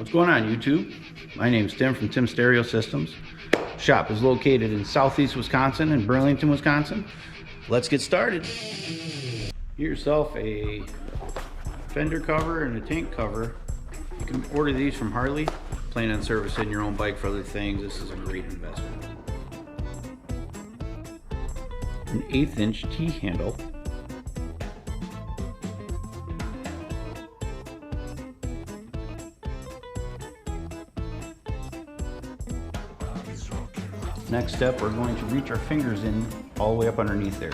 What's going on, YouTube? My name's Tim from Tim Stereo Systems. Shop is located in southeast Wisconsin and Burlington, Wisconsin. Let's get started. Get yourself a fender cover and a tank cover. You can order these from Harley. Plan on servicing your own bike for other things. This is a great investment. An 1/8 inch T-handle. Next step, we're going to reach our fingers in all the way up underneath there.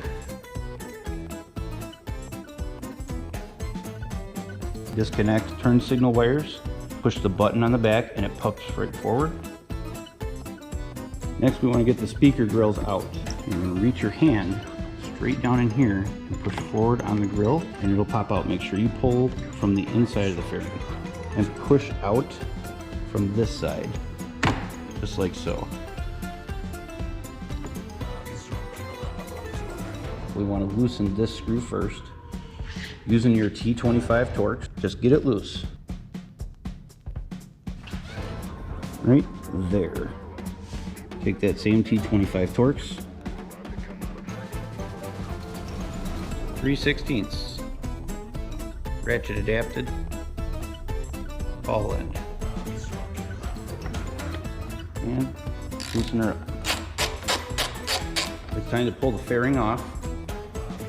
Disconnect turn signal wires, push the button on the back and it pops right forward. Next we want to get the speaker grills out. You're going to reach your hand straight down in here and push forward on the grill and it'll pop out. Make sure you pull from the inside of the fairing and push out from this side, just like so. We want to loosen this screw first. Using your T25 Torx, just get it loose. Right there. Take that same T25 Torx. 3/16. Ratchet adapted. Ball end. And loosen her up. It's time to pull the fairing off.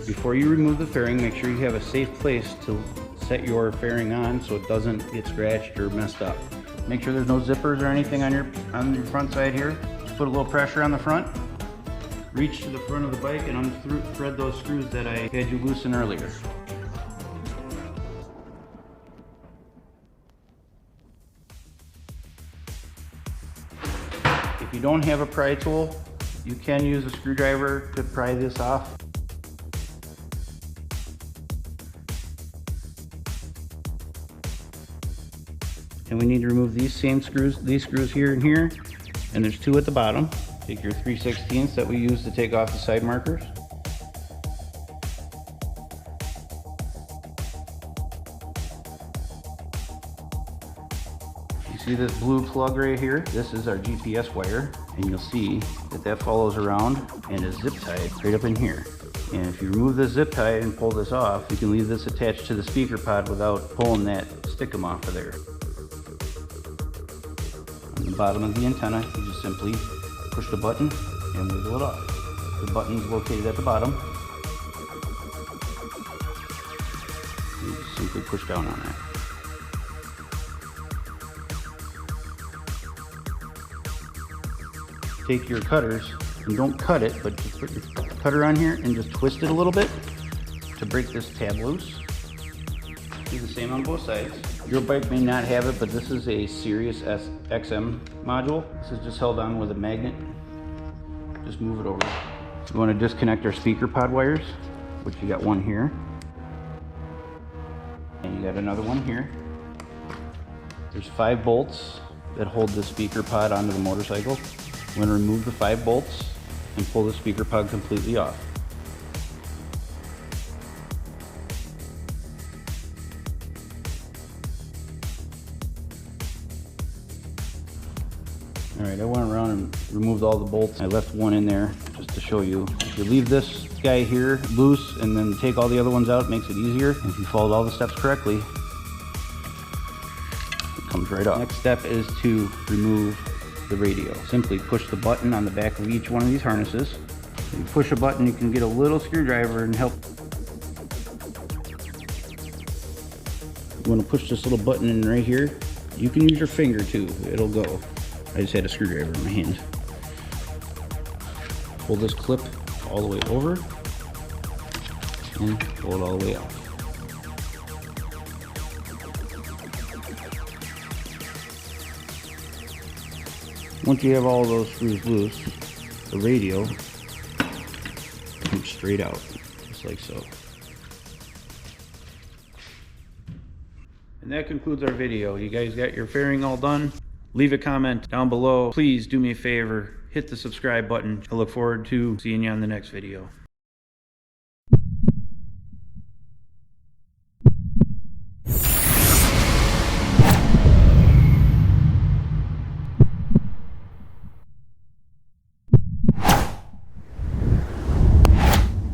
Before you remove the fairing, make sure you have a safe place to set your fairing on so it doesn't get scratched or messed up. Make sure there's no zippers or anything on your front side here. Put a little pressure on the front. Reach to the front of the bike and unthread those screws that I had you loosen earlier. If you don't have a pry tool, you can use a screwdriver to pry this off. And we need to remove these same screws, these screws here and here, and there's 2 at the bottom. Take your 3/16 that we use to take off the side markers. You see this blue plug right here? This is our GPS wire, and you'll see that follows around and is zip tied right up in here. And if you remove this zip tie and pull this off, you can leave this attached to the speaker pod without pulling that stickum off of there. Bottom of the antenna, you just simply push the button and wiggle it off. The button is located at the bottom. You just simply push down on that. Take your cutters and don't cut it, but just put your cutter on here and just twist it a little bit to break this tab loose. Do the same on both sides. Your bike may not have it, but this is a Sirius XM module. This is just held on with a magnet. Just move it over. We want to disconnect our speaker pod wires, which you got one here. And you got another one here. There's 5 bolts that hold the speaker pod onto the motorcycle. We're going to remove the 5 bolts and pull the speaker pod completely off. Alright, I went around and removed all the bolts. I left one in there just to show you. If you leave this guy here loose and then take all the other ones out, it makes it easier. And if you followed all the steps correctly, it comes right off. Next step is to remove the radio. Simply push the button on the back of each one of these harnesses. If you push a button, you can get a little screwdriver and help. You want to push this little button in right here. You can use your finger too, it'll go. I just had a screwdriver in my hand. Pull this clip all the way over and pull it all the way out. Once you have all those screws loose, the radio comes straight out, just like so. And that concludes our video. You guys got your fairing all done? Leave a comment down below. Please do me a favor, hit the subscribe button. I look forward to seeing you on the next video.